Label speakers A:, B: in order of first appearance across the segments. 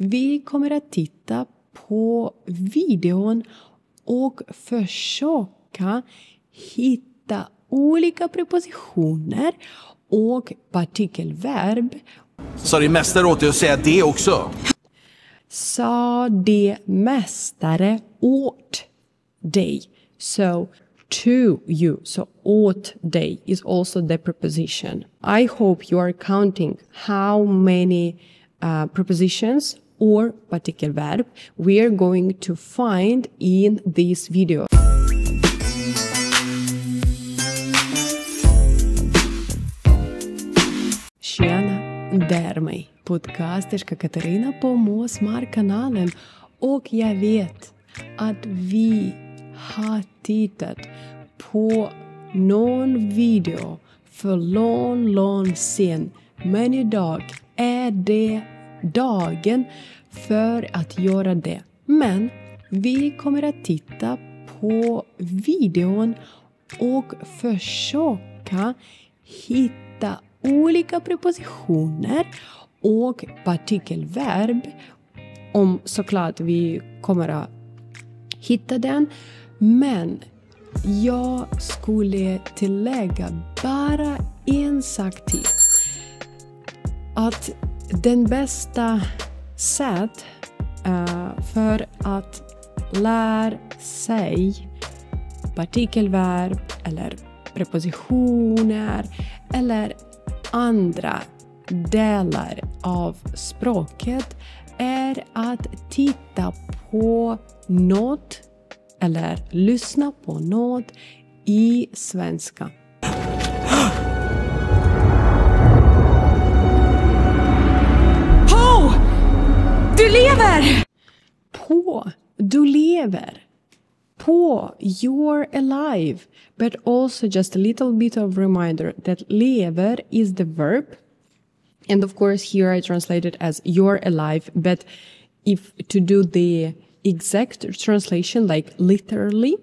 A: Vi kommer att titta på videon och försöka hitta olika prepositioner och partikelverb.
B: Så din mästare åt dig att säga det också?
A: Sa det mästare åt dig. So, to you. So, åt dig is also the preposition. I hope you are counting how many prepositions or partikelverb we are going to find in this video. Tjena, det är mig, podcasterska Katarina på Måsmar-kanalen, och jag vet att vi har tittat på någon video för lång sen, men idag är det dagen för att göra det. Men vi kommer att titta på videon och försöka hitta olika prepositioner och partikelverb, om såklart vi kommer att hitta den. Men jag skulle tillägga bara en sak till. Att den bästa sätt för att lära sig partikelverb eller prepositioner eller andra delar av språket är att titta på något eller lyssna på något i svenska.
C: På! Du lever!
A: På, du lever. På, you're alive. But also just a little bit of reminder that lever is the verb. And of course here I translate it as you're alive. But if to do the exact translation, like literally,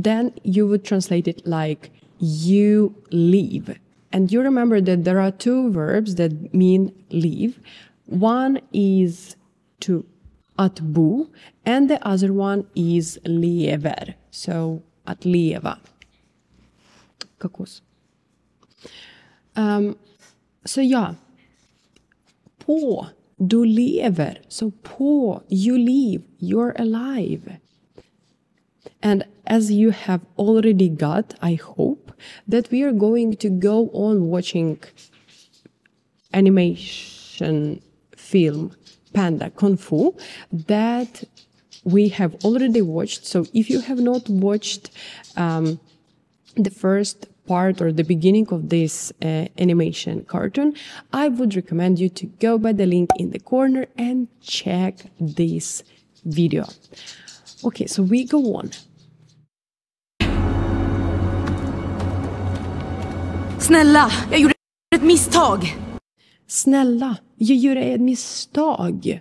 A: then you would translate it like you live. And you remember that there are two verbs that mean live. One is to att bo, and the other one is lever. So, att leva. Kakos. Så ja. På, du lever. So på, you live. You're alive. And as you have already got, I hope, that we are going to go on watching animation film Panda Kung Fu that we have already watched. So if you have not watched the first part or the beginning of this animation cartoon, I would recommend you to go by the link in the corner and check this video. Okay, so we go on.
C: Snälla, jag gjorde ett misstag.
A: Snälla, jag gjorde ett misstag.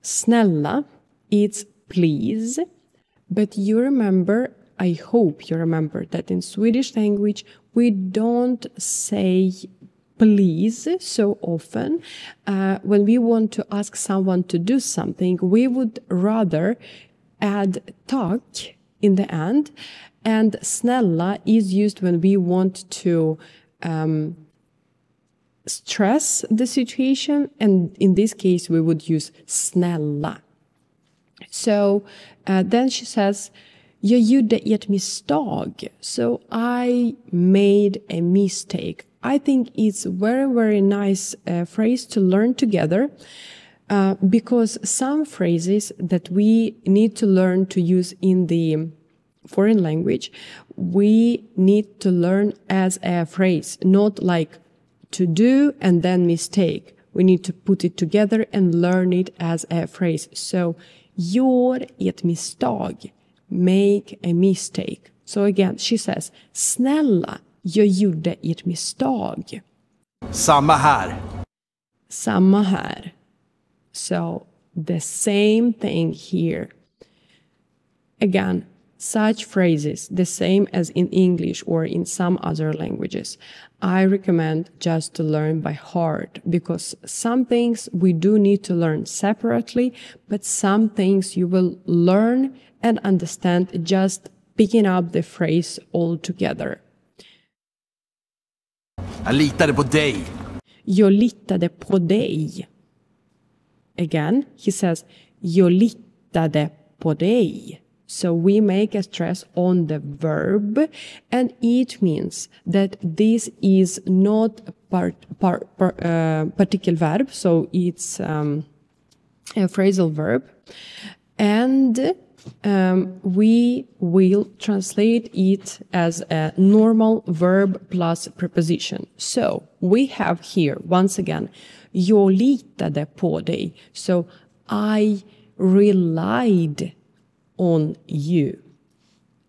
A: Snälla, it's please. But you remember, I hope you remember that in Swedish language we don't say please so often. When we want to ask someone to do something, we would rather add tack in the end. And snälla is used when we want to stress the situation, and in this case we would use snälla. So then she says, jag gjorde ett misstag. So I made a mistake. I think it's very nice phrase to learn together, because some phrases that we need to learn to use in the foreign language, we need to learn as a phrase, not like to do and then mistake. We need to put it together and learn it as a phrase. So, gör ett misstag. Make a mistake. So again, she says, snälla, jag gjorde ett misstag.
B: Samma här.
A: Samma här. So, the same thing here. Again, such phrases, the same as in English or in some other languages, I recommend just to learn by heart, because some things we do need to learn separately, but some things you will learn and understand just picking up the phrase all together.
B: Jag litade på dig.
A: Jag litade på dig. Again, he says, jag litade på dig. So we make a stress on the verb, and it means that this is not a particular verb, so it's a phrasal verb, and we will translate it as a normal verb plus preposition. So we have here, once again, jag litade på dig. So I relied on you.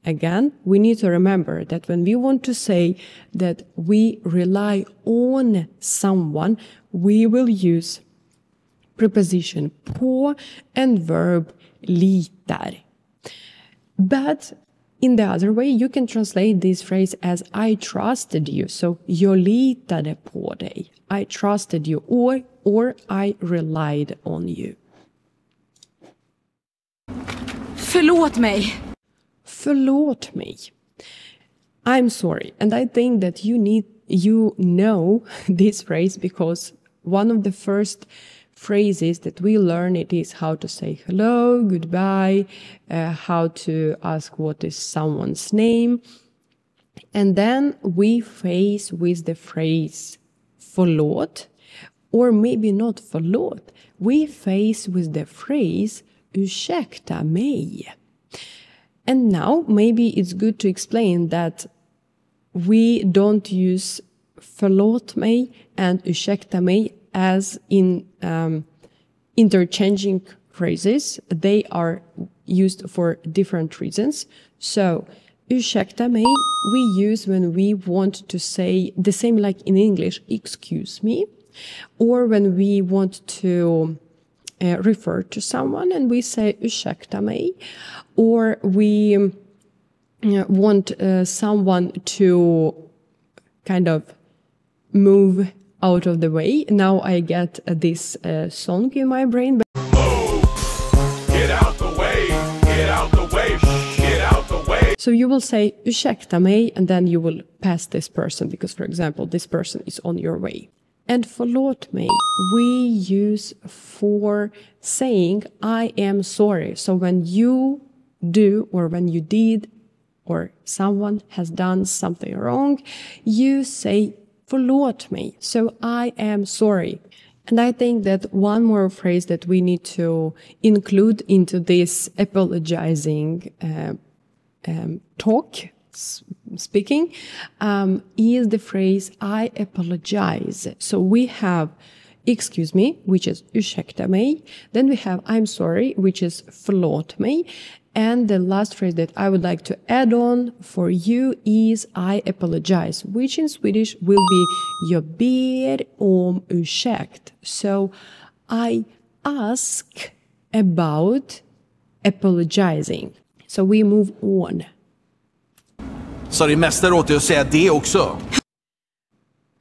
A: Again, we need to remember that when we want to say that we rely on someone, we will use preposition på and verb litar. But in the other way, you can translate this phrase as I trusted you. So, jag litade på dig. I trusted you, or I relied on you.
C: Förlåt mig.
A: Förlåt mig. I'm sorry. And I think that you know this phrase, because one of the first phrases that we learn it is how to say hello, goodbye, how to ask what is someone's name. And then we face with the phrase förlåt, or maybe not förlåt. We face with the phrase ursäkta mig. And now maybe it's good to explain that we don't use förlåt mig and ursäkta mig as in interchanging phrases. They are used for different reasons. So, ursäkta mig we use when we want to say the same like in English, excuse me, or when we want to refer to someone and we say ursäkta mig, or we want someone to kind of move out of the way. Now I get this song in my brain.
D: Move! Get out the way! Get out the way! Get out the way!
A: So you will say ursäkta mig, and then you will pass this person because, for example, this person is on your way. And förlåt mig we use for saying I am sorry. So when you do, or when you did, or someone has done something wrong, you say förlåt mig. So I am sorry. And I think that one more phrase that we need to include into this apologizing speaking is the phrase I apologize. So we have excuse me, which is ursäkta mig. Then we have I'm sorry, which is förlåt mig. And the last phrase that I would like to add on for you is I apologize, which in Swedish will be jag ber om ursäkt. So I ask about apologizing. So we move on.
B: Sa din mästare åt dig att säga det också?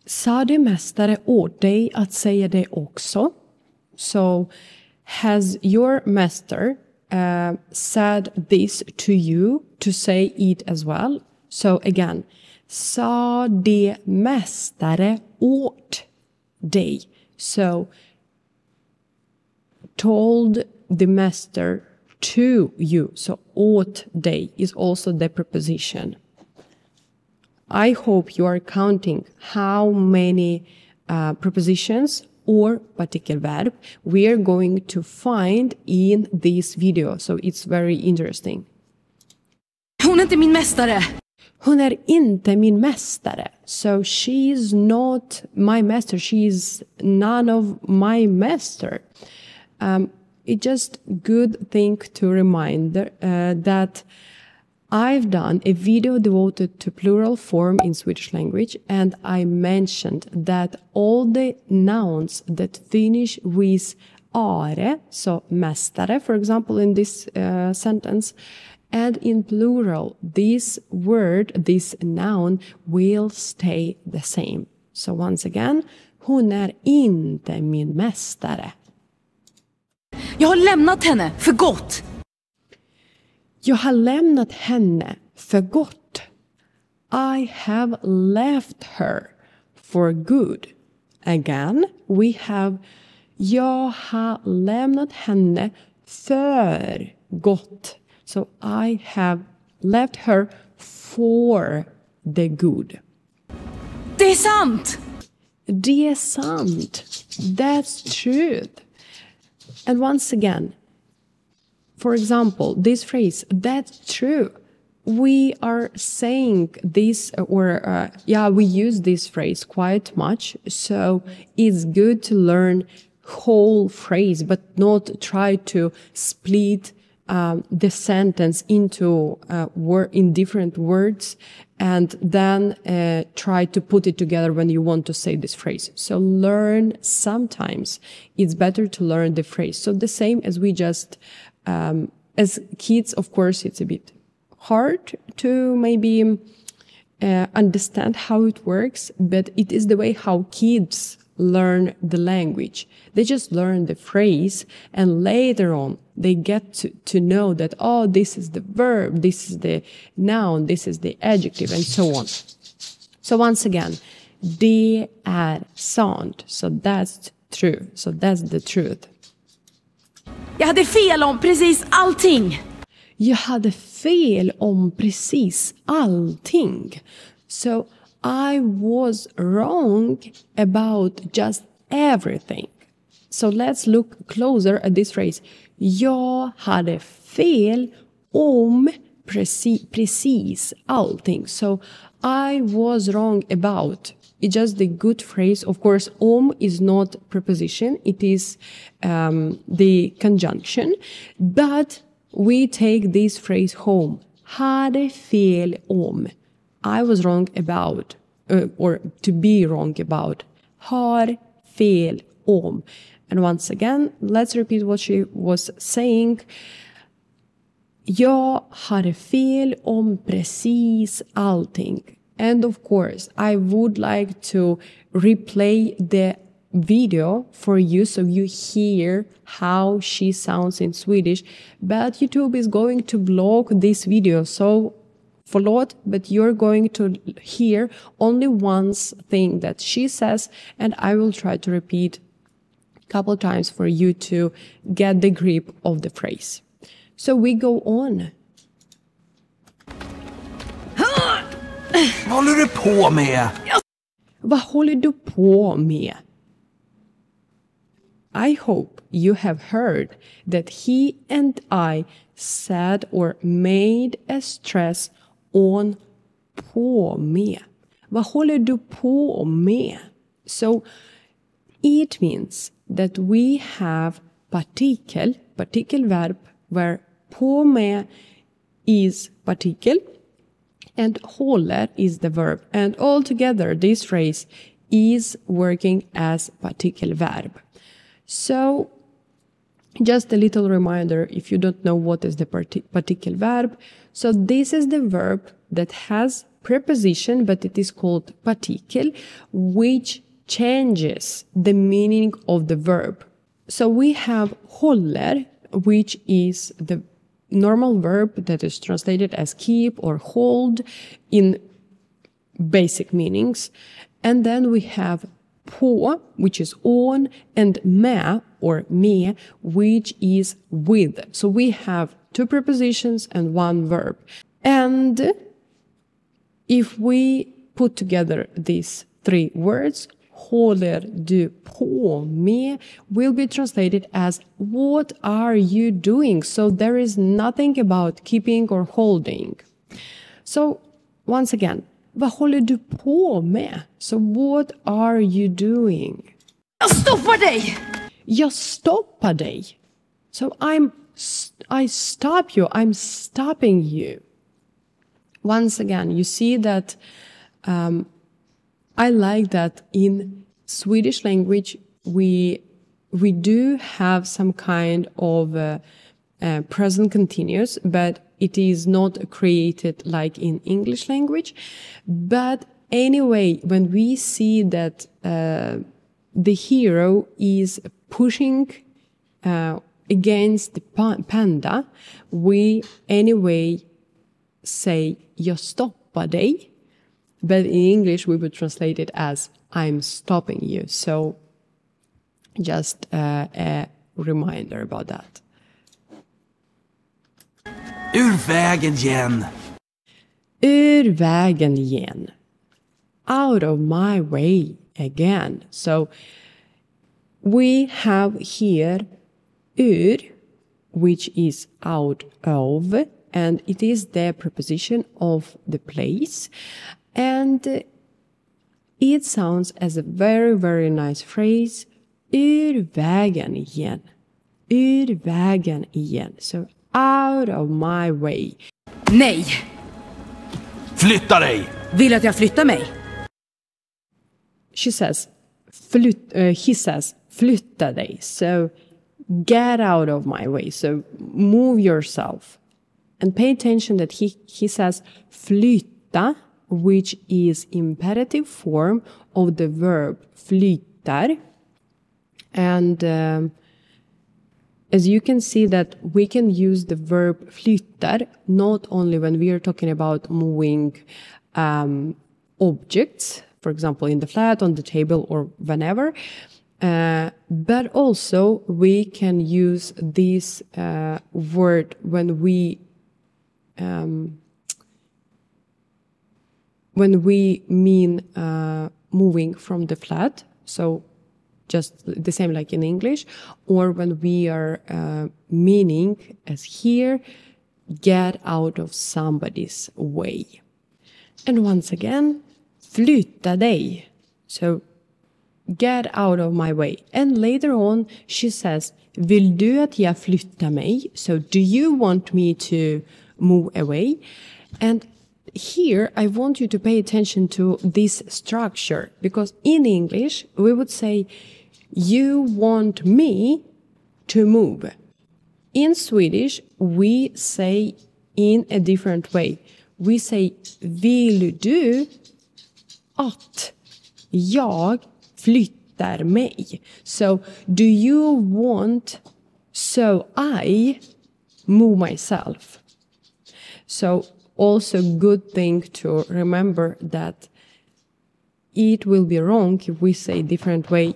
A: Sa din mästare åt dig att säga det också? So, has your master said this to you to say it as well? So again, sa din mästare åt dig? So, told the master to you. So, åt dig is also the preposition. I hope you are counting how many prepositions or particular verb we are going to find in this video. So it's very interesting.
C: Hon är inte min mästare.
A: Hon är inte min mästare. So she is not my master. She is none of my master. It's just good thing to remind that I've done a video devoted to plural form in Swedish language, and I mentioned that all the nouns that finish with are, so mästare, for example, in this sentence, And in plural, this word, this noun will stay the same. So once again, hon är inte min mästare.
C: Jag har lämnat henne för gott.
A: Jag har lämnat henne för gott. I have left her for good. Again, we have jag har lämnat henne för gott. So I have left her for the good.
C: Det är sant!
A: Det är sant. That's truth. And once again, for example, this phrase, that's true. We are saying this, we use this phrase quite much. So it's good to learn whole phrase, but not try to split the sentence into in different words and then try to put it together when you want to say this phrase. So learn sometimes. It's better to learn the phrase. So the same as we just, as kids, of course, it's a bit hard to maybe understand how it works, but it is the way how kids learn the language. They just learn the phrase and later on they get to know that, oh, this is the verb, this is the noun, this is the adjective, and so on. So once again, det är sant. So that's true. So that's the truth.
C: Jag hade fel om precis allting.
A: Jag hade fel om precis allting. So I was wrong about just everything. So let's look closer at this phrase. Jag hade fel om precis allting. So I was wrong about. It's just the good phrase. Of course, om is not preposition. It is the conjunction. But we take this phrase home. Hade fel om. I was wrong about, or to be wrong about. Har fel om. And once again, let's repeat what she was saying. Jag hade fel om precis allting. And of course, I would like to replay the video for you so you hear how she sounds in Swedish. But YouTube is going to block this video. So förlåt, but you're going to hear only one thing that she says, and I will try to repeat a couple times for you to get the grip of the phrase. So we go on.
B: Vad håller du på med?
A: Vad håller du på med? I hope you have heard that he and I said or made a stress on på med. Vad håller du på med? So it means that we have particle verb, where på med is particle and håller is the verb. And altogether, this phrase is working as particle verb. So just a little reminder, if you don't know what is the particle verb. So this is the verb that has preposition, but it is called particle, which changes the meaning of the verb. So we have håller, which is the normal verb that is translated as keep or hold in basic meanings. And then we have på, which is on, and med or me, which is with. So we have two prepositions and one verb. And if we put together these three words, håller du på med will be translated as what are you doing? So there is nothing about keeping or holding. So once again, vad håller du på med? So what are you doing?
C: Jag stoppar dig!
A: Jag stoppar dig. So I stop you. I'm stopping you. Once again, you see that I like that in Swedish language we do have some kind of present continuous, but it is not created like in English language. But anyway, when we see that the hero is pushing against the panda, we anyway say jag stoppar dig. But in English we would translate it as I'm stopping you. So just a reminder about that.
B: Ur vägen igen.
A: Ur vägen igen. Out of my way again. So we have here ur, which is out of, and it is the preposition of the place. And it sounds as a very, very nice phrase. Ur vägen igen. Ur vägen igen. So out of my way.
C: Nej!
B: Flytta dig!
C: Vill att jag flyttar mig?
A: He says, flytta dig. So get out of my way. So move yourself. And pay attention that he says flytta, which is imperative form of the verb flyttar. And as you can see that we can use the verb flyttar not only when we are talking about moving objects, for example, in the flat, on the table, or whenever, but also we can use this word when we mean moving from the flat, so just the same like in English, or when we are meaning, as here, get out of somebody's way. And once again, flytta dig. So get out of my way. And later on she says, vill du att jag flyttar mig? So do you want me to move away? And here I want you to pay attention to this structure, because in English we would say, you want me to move. In Swedish we say in a different way. We say, vill du att jag flyttar mig? So, do you want so I move myself? So, also good thing to remember that it will be wrong if we say different way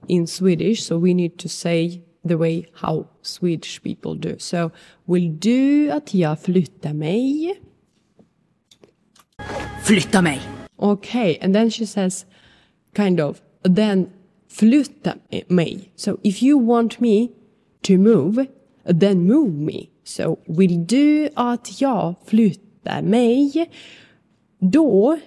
A: in Swedish. So we need to say the way how Swedish people do. So, vill du att jag flyttar mig?
C: Flytta mig!
A: Okay, and then she says, kind of, then flytta mig. So if you want me to move, then move me. So, vill du att jag flyttar mig? Då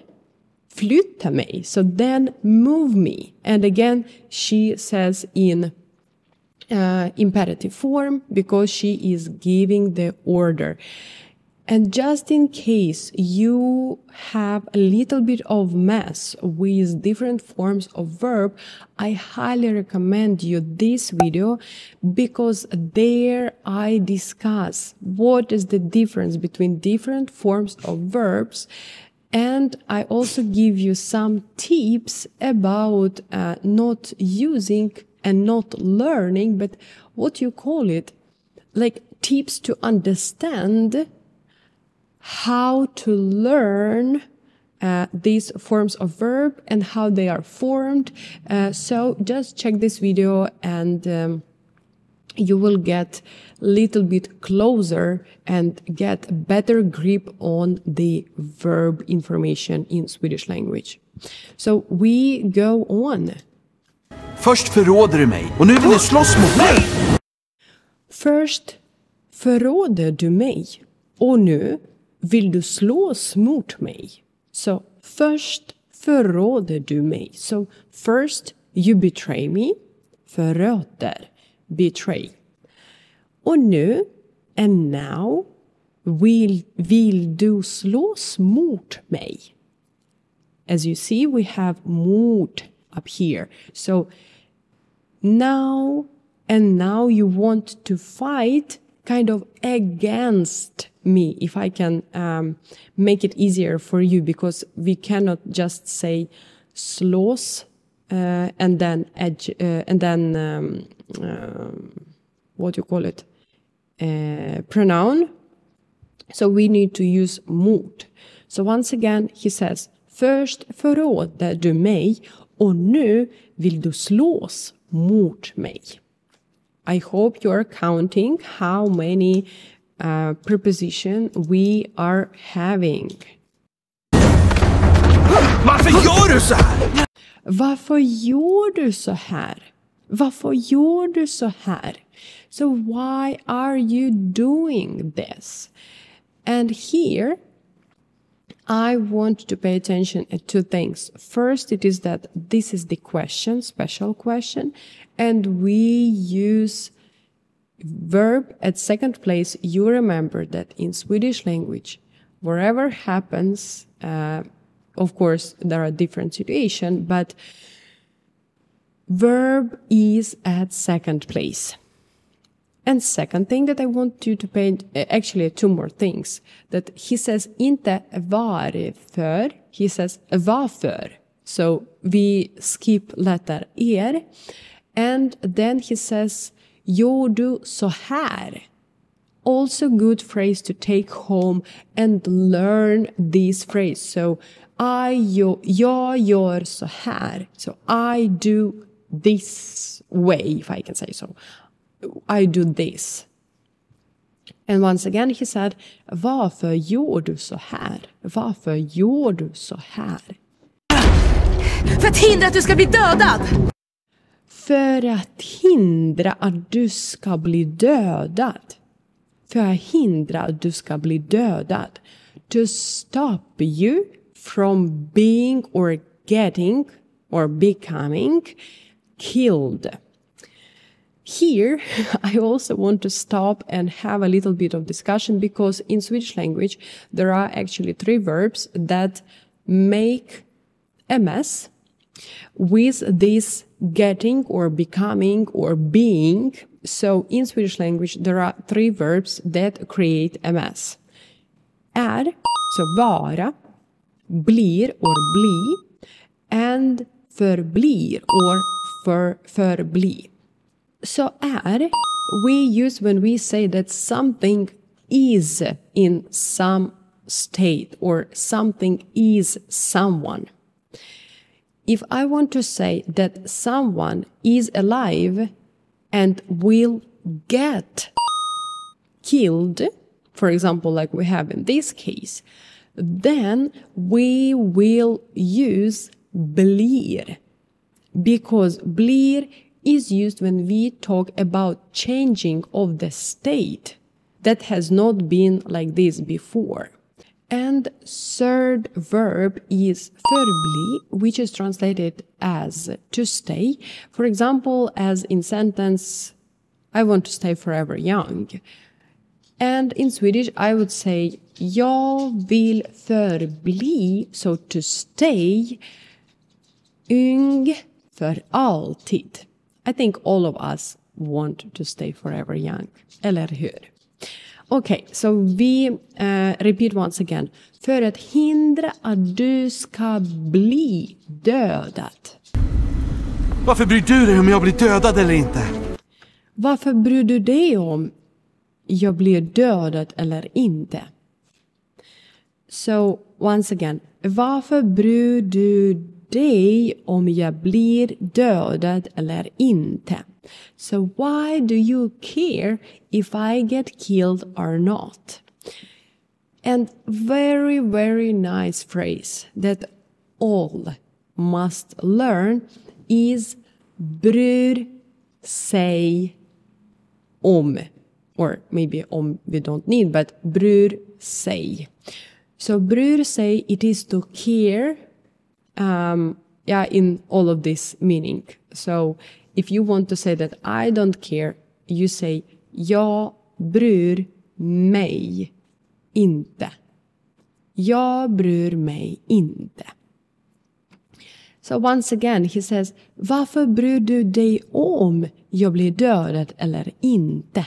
A: flytta mig. So then move me. And again, she says in imperative form because she is giving the order. And just in case you have a little bit of mess with different forms of verb, I highly recommend you this video, because there I discuss what is the difference between different forms of verbs. And I also give you some tips about not using and not learning, but what you call it, like tips to understand how to learn these forms of verb and how they are formed. So just check this video and you will get a little bit closer and get a better grip on the verb information in Swedish language. So we go on.
B: Först förråder du mig och nu vill du slåss mot mig.
A: Först förråder du mig och nu vill du slåss mot mig. So först förråder du mig. So first you betray me. Förråder, betray. Och nu, and now, vill du slåss mot mig. As you see, we have mot up here. So now, and now you want to fight kind of against me, if I can make it easier for you, because we cannot just say slås and then what do you call it? Pronoun. So we need to use mot. So once again, he says, först förrådde du mig och nu vill du slås mot mig. I hope you're counting how many preposition we are having.
B: Varför gör du så här?
A: Varför gör du så här? Varför gör du så här? So why are you doing this? And here, I want to pay attention to two things. First, it is that this is the question, special question, and we use verb at second place. You remember that in Swedish language, wherever happens, of course, there are different situations, but verb is at second place. And second thing that I want you to pay, actually two more things, that he says inte varför, he says varför. So we skip letter er. And then he says gör du så här. Also good phrase to take home and learn this phrase. So jag gör så här. So I do this way, if I can say so. I do this. And once again he said, varför gör du så här? Varför gör du så här?
C: För att hindra att du ska bli dödad!
A: För att hindra att du ska bli dödad. För att hindra att du ska bli dödad. To stop you from being or getting or becoming killed. Here, I also want to stop and have a little bit of discussion, because in Swedish language, there are actually three verbs that make MS with this getting or becoming or being. So in Swedish language, there are three verbs that create MS. Är, so vara, blir or bli, and förblir or förbli. So är, we use when we say that something is in some state or something is someone. If I want to say that someone is alive and will get killed, for example, like we have in this case, then we will use blir, because blir is used when we talk about changing of the state that has not been like this before. And third verb is förbli, which is translated as to stay. For example, as in sentence, I want to stay forever young. And in Swedish, I would say jag vill förbli, so to stay, ung för alltid. I think all of us want to stay forever young, eller hur? Okay, so we repeat once again. För att hindra att du ska bli dödad.
B: Varför bryr du dig om jag blir dödad eller inte?
A: Varför bryr du dig om jag blir dödad eller inte? So, once again. Varför bryr du dig om jag blir dödad eller inte? So why do you care if I get killed or not? And very, very nice phrase that all must learn is bryr sig om. Or maybe om we don't need, but bryr sig. So bryr sig, it is to care, in all of this meaning. So if you want to say that I don't care, you say jag bryr mig inte. Jag bryr mig inte. So once again he says, varför bryr du dig om jag blir dödad eller inte?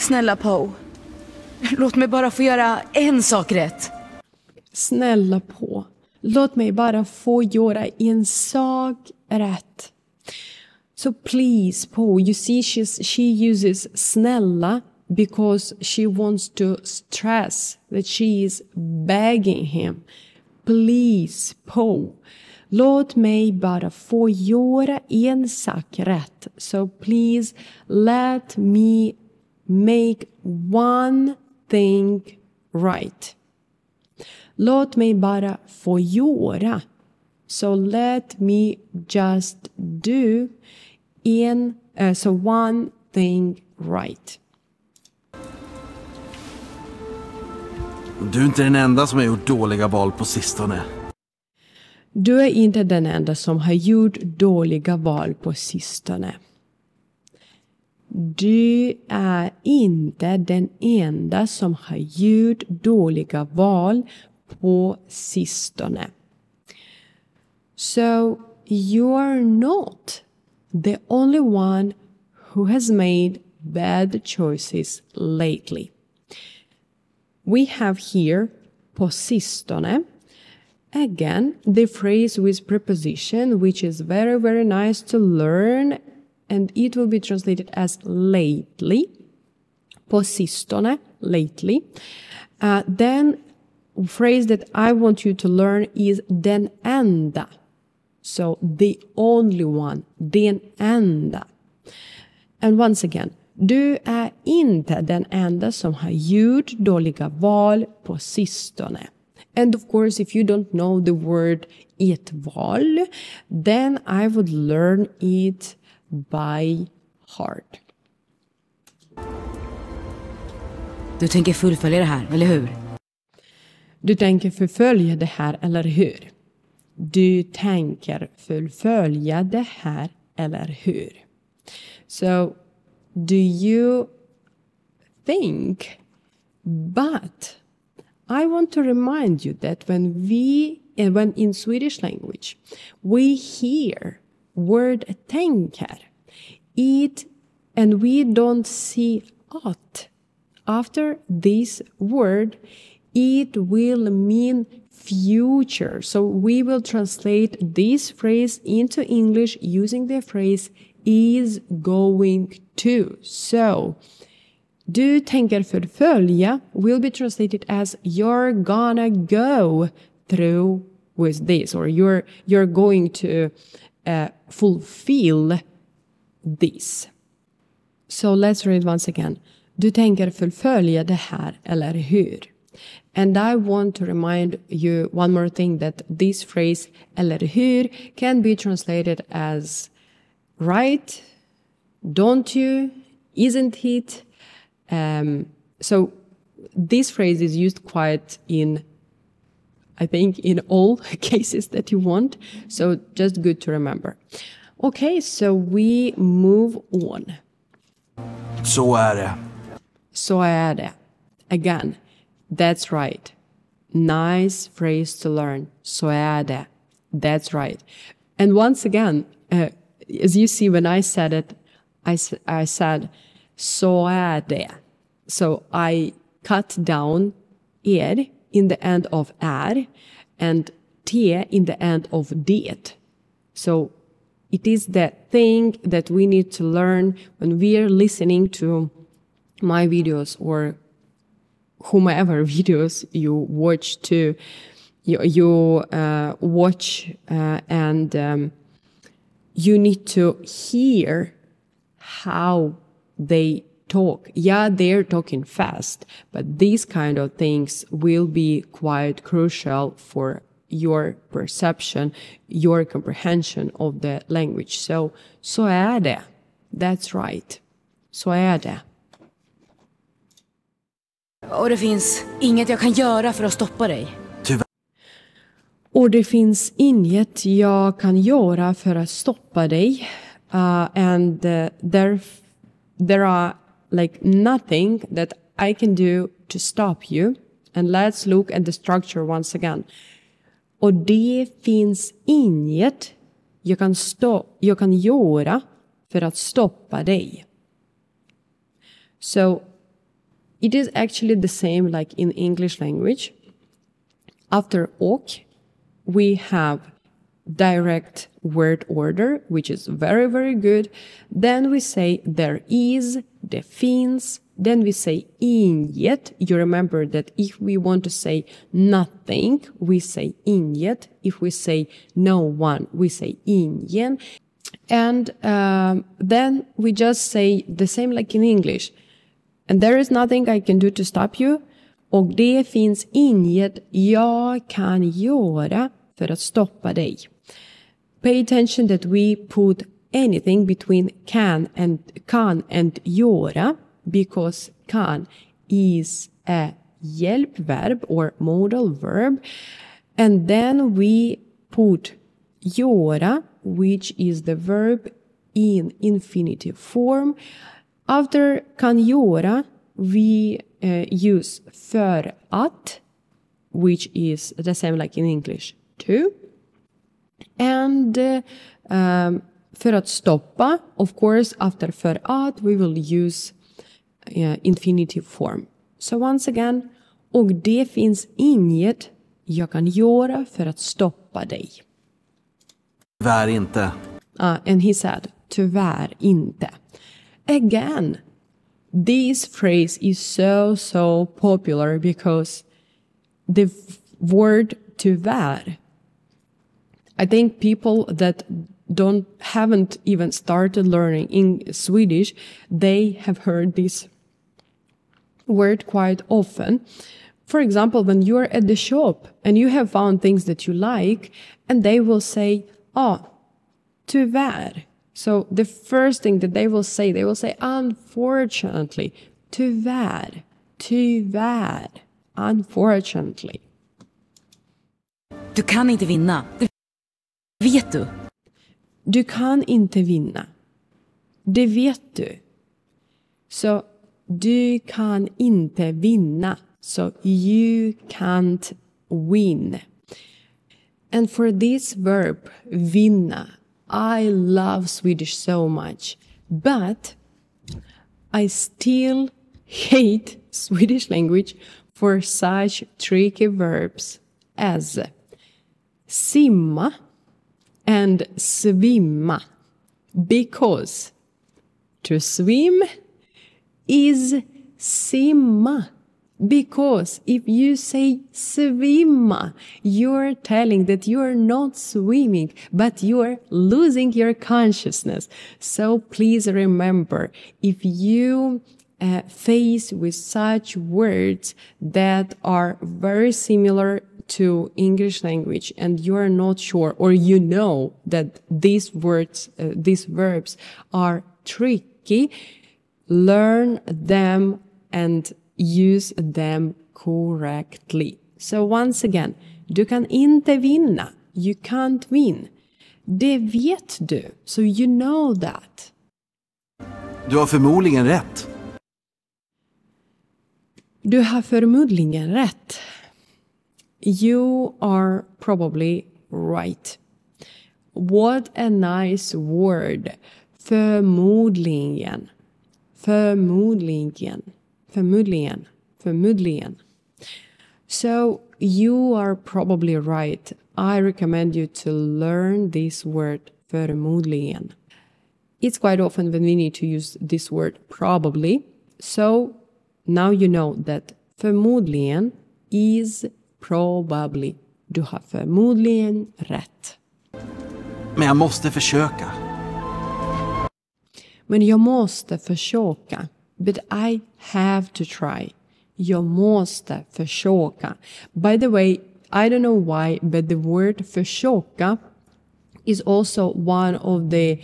C: Snälla Poe. Låt mig bara få göra en sak rätt.
A: Snälla på. Låt mig bara få göra en sak rätt. So please, Poe, you see she uses snälla because she wants to stress that she is begging him. Please, Poe. Låt mig bara få göra en sak rätt. So please let me make one thing right. Låt mig bara få göra. So let me just do one thing right.
B: Du är inte den enda som har gjort dåliga val på sistone.
A: Du är inte den enda som har gjort dåliga val på sistone. Du är inte den enda som har gjort dåliga val på sistone. So you're not the only one who has made bad choices lately. We have here på sistone. Again, the phrase with preposition, which is very, very nice to learn, and it will be translated as lately. På sistone, lately. Then, phrase that I want you to learn is den enda. So, the only one, den enda. And once again, du är inte den enda som har gjort dåliga val på sistone. And of course, if you don't know the word ett val, then I would learn it by heart.
C: Du tänker fullfölja det här, eller hur?
A: Du tänker förfölja det här, eller hur? Du tänker fullfölja det här, eller hur? So, do you think? But I want to remind you that when in Swedish language, we hear word tänker, and we don't see att. After this word, it will mean future. So we will translate this phrase into English using the phrase is going to. So, du tänker förfölja will be translated as you're gonna go through with this, or you're going to fulfill this. So let's read once again. Du tänker fullfölja det här, eller hur? And I want to remind you one more thing, that this phrase, eller hur, can be translated as right, don't you, isn't it? So this phrase is used quite in, I think, in all cases that you want. So just good to remember. Okay, so we move on.
B: Så är det.
A: Så är det. Again, that's right. Nice phrase to learn. Så är det. That's right. And once again, as you see, when I said it, I said, så är det. So I cut down in the end of är and t in the end of det. So it is that thing that we need to learn when we are listening to my videos or whomever videos you watch to you watch and you need to hear how they talk. Yeah, they're talking fast, but these kind of things will be quite crucial for your perception, your comprehension of the language. So, så är det. That's right. Så är det.
C: Och det finns inget jag kan göra för att stoppa dig.
B: Tyvärr.
A: Och det finns inget jag kan göra för att stoppa dig. And there are like nothing that I can do to stop you. And let's look at the structure once again. Och det finns inget jag kan göra för att stoppa dig. So It is actually the same like in English language. After och, we have direct word order, which is very, very good. Then we say there is, det finns. Then we say inget. You remember that if we want to say nothing, we say inget. If we say no one, we say ingen. And then we just say the same like in English. And there is nothing I can do to stop you. Och det finns inget jag kan göra för att stoppa dig. Pay attention that we put anything between kan and göra, because kan is a hjälpverb or modal verb. And then we put göra, which is the verb in infinitive form. After kan göra, we use för att, which is the same like in English too. And för att stoppa, of course, after för att, we will use infinitive form. So once again, och det finns inget jag kan göra för att stoppa dig.
B: Tyvärr inte.
A: And he said, tyvärr inte. Again, this phrase is so popular because the word tyvärr, I think people that haven't even started learning in Swedish, they have heard this word quite often. For example, when you are at the shop and you have found things that you like, and they will say, tyvärr. So the first thing that they will say unfortunately, tyvärr, unfortunately.
C: Du kan inte vinna. Det vet du.
A: Du kan inte vinna. Det vet du. So, du kan inte vinna. So, you can't win. And for this verb, vinna, I love Swedish so much. But I still hate Swedish language for such tricky verbs as simma and svimma, because to swim is simma. Because if you say svimma, you're telling that you're not swimming, but you're losing your consciousness. So please remember, if you face with such words that are very similar to English language and you are not sure, or you know that these words, these verbs are tricky, learn them and use them correctly. So once again, du kan inte vinna. You can't win. Det vet du. So you know that.
B: Du har förmodligen rätt.
A: Du har förmodligen rätt. You are probably right. What a nice word. Förmodligen. Förmodligen. Förmodligen. Förmodligen. So you are probably right. I recommend you to learn this word förmodligen. It's quite often when we need to use this word probably. So now you know that förmodligen is probably. Du har förmodligen rätt.
B: Men jag måste försöka.
A: Men jag måste försöka. But I have to try. Jag måste försöka. By the way, I don't know why, but the word försöka is also one of the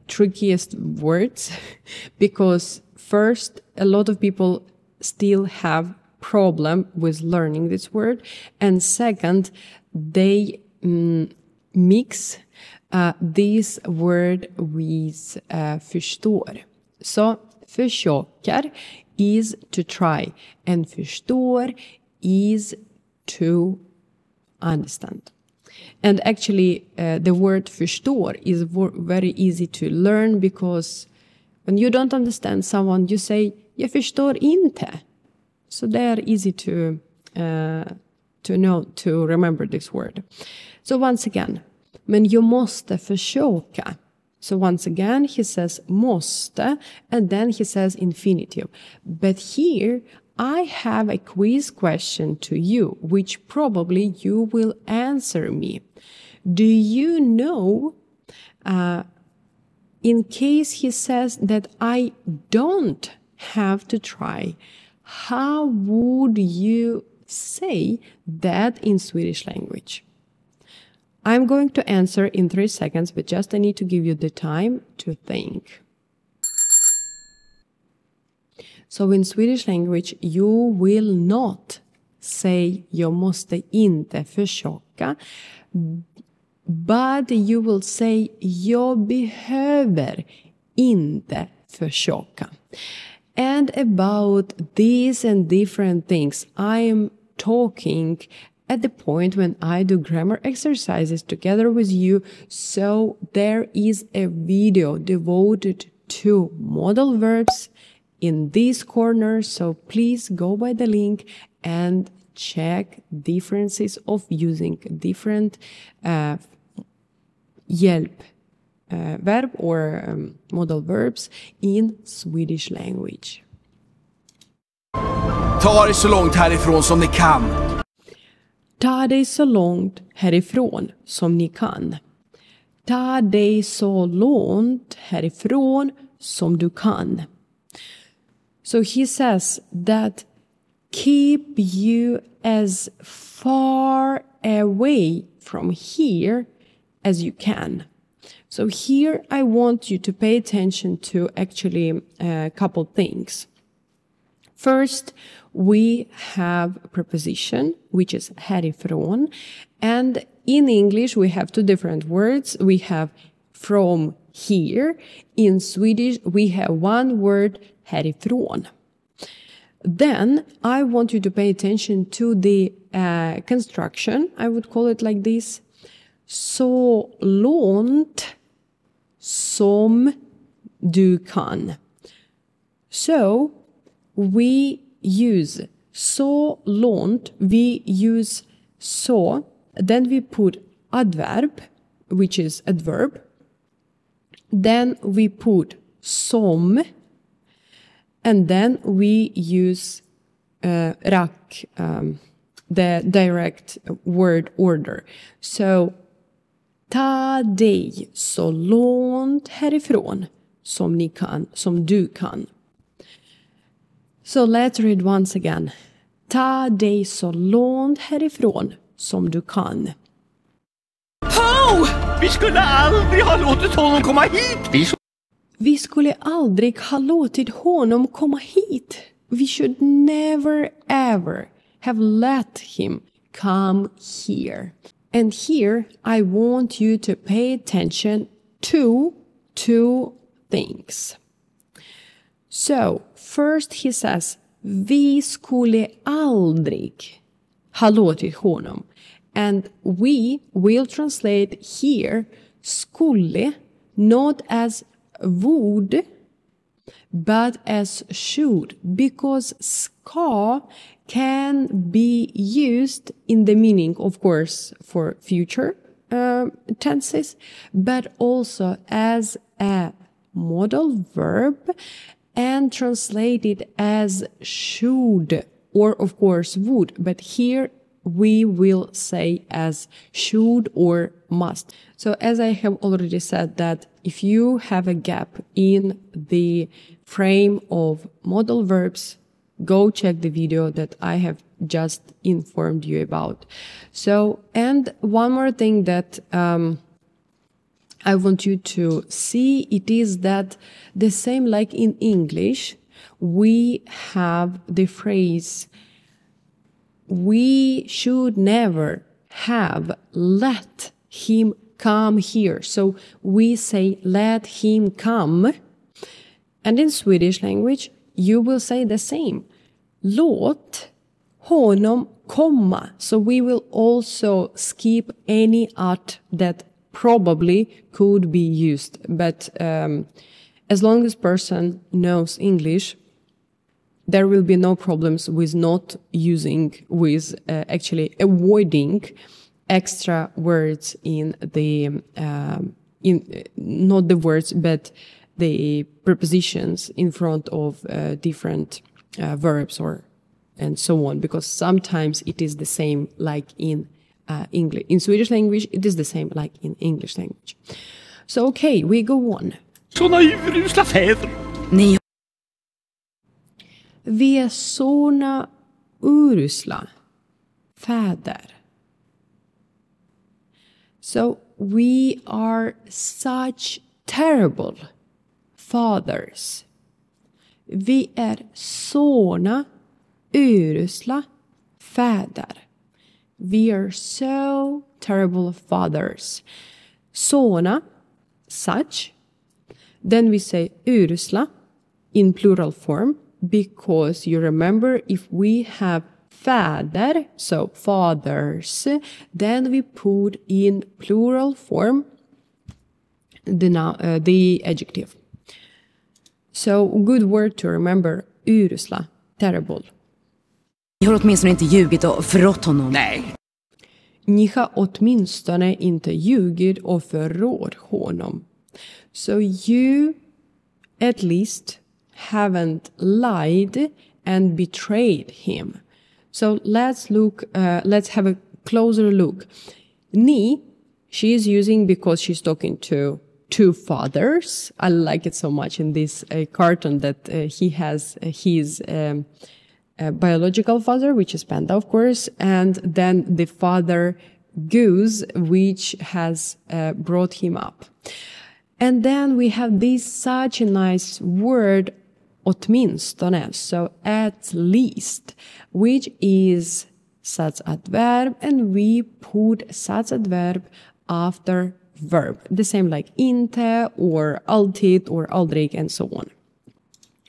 A: trickiest words because first, a lot of people still have problem with learning this word, and second, they mix this word with förstår. So försöker is to try and förstår is to understand. And actually the word förstår is very easy to learn because when you don't understand someone, you say, Jag förstår inte. So they are easy to know, to remember this word. So once again, men jag måste försöka. So once again, he says måste, and then he says infinitive. But here, I have a quiz question to you, which probably you will answer me. Do you know, in case he says that I don't have to try, how would you say that in Swedish language? I'm going to answer in 3 seconds, but just I need to give you the time to think. So in Swedish language, you will not say jag måste inte försöka, but you will say jag behöver inte försöka. And about these and different things, I am talking at the point when I do grammar exercises together with you. So there is a video devoted to modal verbs in this corner. So please go by the link and check differences of using different verb or modal verbs in Swedish language.
B: Ta dig så långt härifrån som ni kan.
A: Ta dig så långt härifrån som ni kan. Ta dig så långt härifrån som du kan. So he says that keep you as far away from here as you can. So here I want you to pay attention to actually a couple things. First, we have a preposition, which is härifrån. And in English, we have two different words. We have from here. In Swedish, we have one word, härifrån. Then I want you to pay attention to the construction. I would call it like this. Så långt som du kan. So we use så långt, we use så, then we put adverb, which is adverb, then we put som, and then we use rak, the direct word order. So ta dig så långt härifrån som ni kan, som du kan. So let's read once again. Ta dig så långt härifrån som du kan.
B: Oh! Vi skulle aldrig ha låtit honom komma hit!
A: Vi skulle aldrig ha låtit honom komma hit. We should never ever have let him come here. And here I want you to pay attention to two things. So first he says, vi skulle aldrig ha låtit honom. And we will translate here skulle not as would but as should, because ska can be used in the meaning, of course, for future tenses, but also as a modal verb and translated as should, or of course would, but here we will say as should or must. So as I have already said, that if you have a gap in the frame of modal verbs, go check the video that I have just informed you about. So, and one more thing that I want you to see, it is that the same like in English, we have the phrase, we should never have let him come here. So we say let him come. And in Swedish language, you will say the same. Låt honom komma. So we will also skip any at that probably could be used. But as long as person knows English, there will be no problems with actually avoiding extra words in the, not the words, but the prepositions in front of different verbs and so on, because sometimes it is the same like in English. In Swedish language, it is the same like in English language. So, okay, we go on.
B: Såna urusla fäder.
C: Ni
A: Vi är såna urusla fäder. So, we are such terrible fathers. Vi är såna urusla fäder. We are so terrible fathers. Såna, such. Then we say urusla in plural form, because you remember if we have fäder, so fathers, then we put in plural form the adjective. So, good word to remember, urusla, terrible.
C: Ni har åtminstone inte ljugit och förrått honom.
B: Nej.
A: Ni har åtminstone inte ljugit och förrått honom. So you at least haven't lied and betrayed him. So let's have a closer look. Ni, she is using because she's talking to two fathers. I like it so much in this cartoon that he has his biological father, which is Panda, of course, and then the father Goose, which has brought him up. And then we have this such a nice word, åtminstone, so at least, which is satsadverb, and we put satsadverb after verb. The same like inte or alltid or aldrig and so on.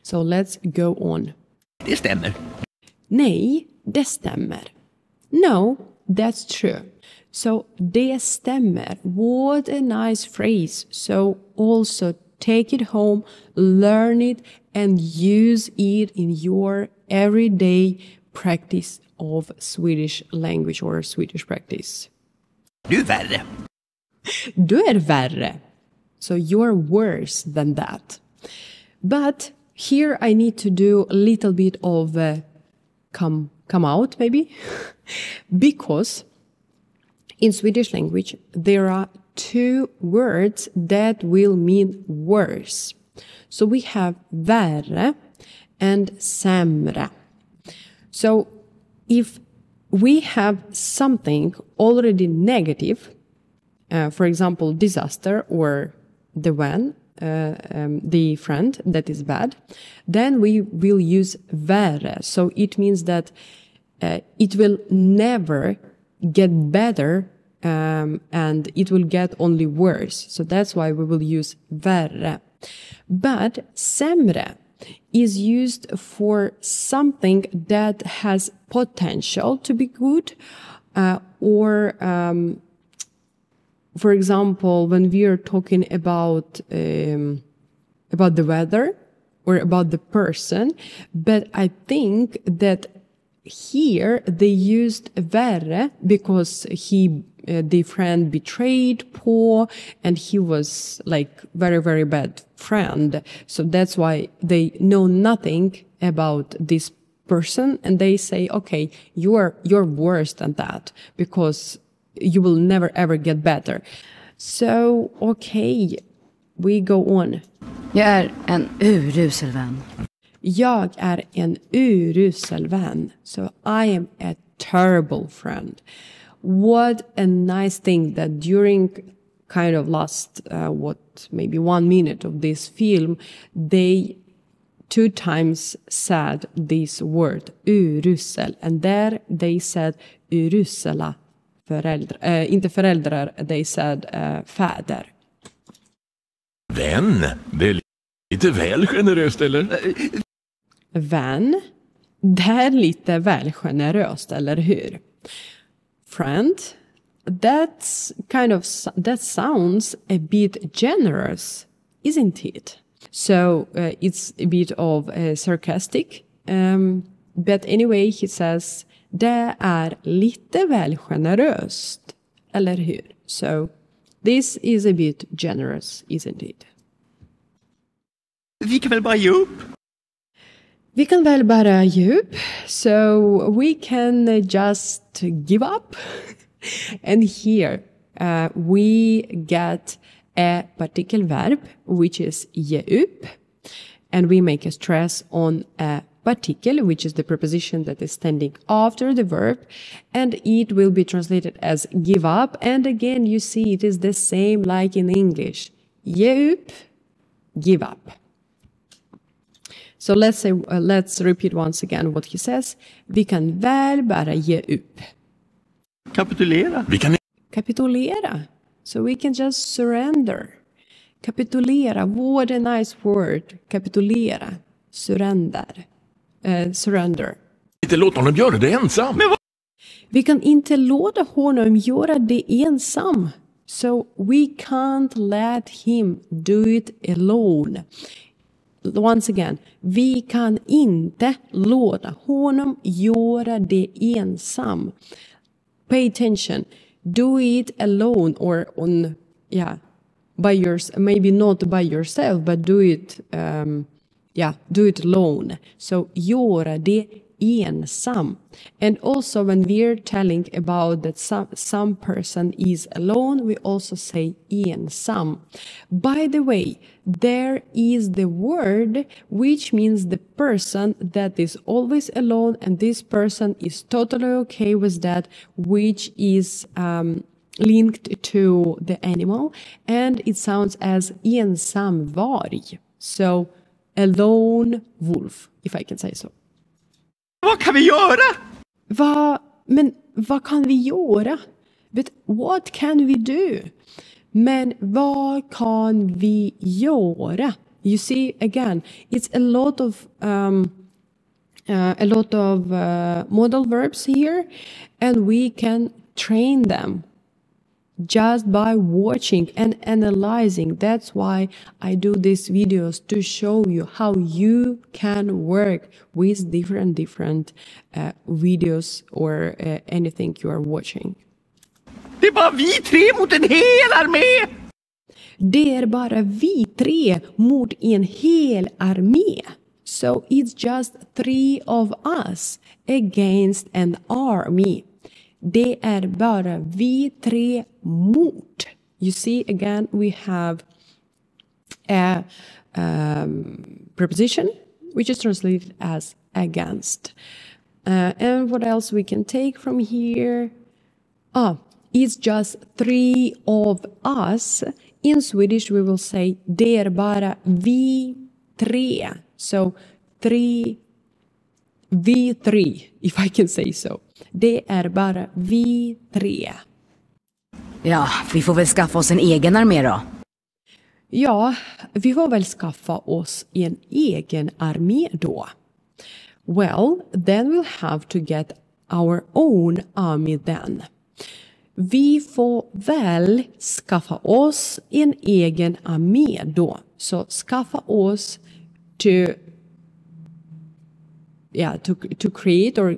A: So let's go on.
B: Det stämmer.
A: Nej, det stämmer. No, that's true. So, det stämmer. What a nice phrase. So, also take it home, learn it, and use it in your everyday practice of Swedish language or Swedish practice.
B: Du är värre.
A: Du är värre. So, you're worse than that. But here I need to do a little bit of come out, maybe, because in Swedish language, there are two words that will mean worse. So we have värre and sämre. So if we have something already negative, for example, disaster or the friend that is bad, then we will use värre. So it means that it will never get better and it will get only worse. So that's why we will use värre. But sämre is used for something that has potential to be good, or for example, when we are talking about the weather or about the person. But I think that here they used värre because the friend betrayed Paul and he was like very, very bad friend. So that's why they know nothing about this person and they say, okay, you're worse than that because you will never ever get better. So, okay, we go on.
C: Jag är en urusel vän.
A: Jag är en urusel vän. So I am a terrible friend. What a nice thing that during kind of last, maybe 1 minute of this film, they 2 times said this word, urusel. And there they said urusela föräldrar. Inte föräldrar, they said fäder.
D: Vän, det är lite väl generöst, eller?
A: Vän, det är lite väl generöst, eller hur? Friend, that sounds a bit generous, isn't it? So it's a bit of sarcastic But anyway, he says, det är lite väl generöst, eller hur? So, this is a bit generous, isn't it?
B: Vi kan väl bara ge upp?
A: Vi kan väl bara ge upp. So, we can just give up. And here, we get a particle verb, which is ge upp. And we make a stress on a particle, which is the preposition that is standing after the verb, and it will be translated as give up. And again, you see it is the same like in English. Ge upp, give up. So let's repeat once again what he says. Vi kan väl bara ge upp.
B: Kapitulera.
A: Kapitulera. So we can just surrender. Kapitulera. What a nice word. Kapitulera. Surrender. Surrender.
D: Inte låta honom göra det ensam.
A: Vi kan inte låta honom göra det ensam. So we can't let him do it alone. Once again, vi kan inte låta honom göra det ensam. Pay attention. Do it alone or on, by yourself. Maybe not by yourself, but do it, do it alone. So, göra det ensam. And also when we're telling about that some person is alone, we also say ensam. By the way, there is the word which means the person that is always alone, and this person is totally okay with that, which is linked to the animal, and it sounds as ensam varg. So, alone wolf, if I can say so.
B: Vad kan vi göra?
A: Vad kan vi göra? But what can we do? Men vad kan vi göra? You see, again, it's a lot of modal verbs here, and we can train them just by watching and analyzing. That's why I do these videos, to show you how you can work with different videos or anything you are watching.
B: Det är bara vi tre mot en hel armé!
A: Det är bara vi tre mot en hel armé. So it's just 3 of us against an army. Det är bara vi tre mot. You see, again, we have a preposition, which is translated as against. And what else we can take from here? It's just 3 of us. In Swedish, we will say det är bara vi tre. So, vi tre, if I can say so. Det är bara vi tre.
C: Ja, vi får väl skaffa oss en egen armé då.
A: Ja, vi får väl skaffa oss en egen armé då. Well, then we'll have to get our own army then. Vi får väl skaffa oss en egen armé då. Så skaffa oss to create or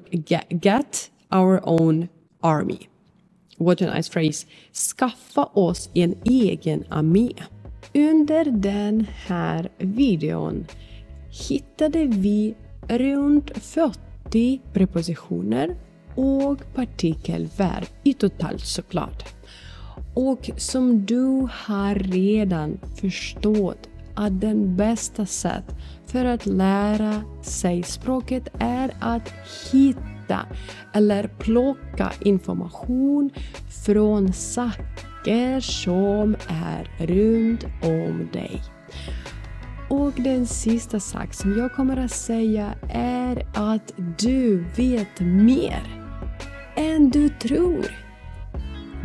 A: get our own army. What a nice phrase. Skaffa oss en egen armé. Under den här videon hittade vi runt 40 prepositioner och partikelverb i totalt såklart. Och som du har redan förstått att den bästa sätt för att lära sig språket är att hitta eller plocka information från saker som är runt om dig. Och den sista sak som jag kommer att säga är att du vet mer än du tror.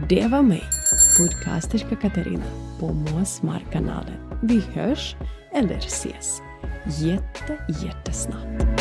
A: Det var mig, podcasterska Katarina på Måsmarkanalen. Vi hörs eller ses jättesnart.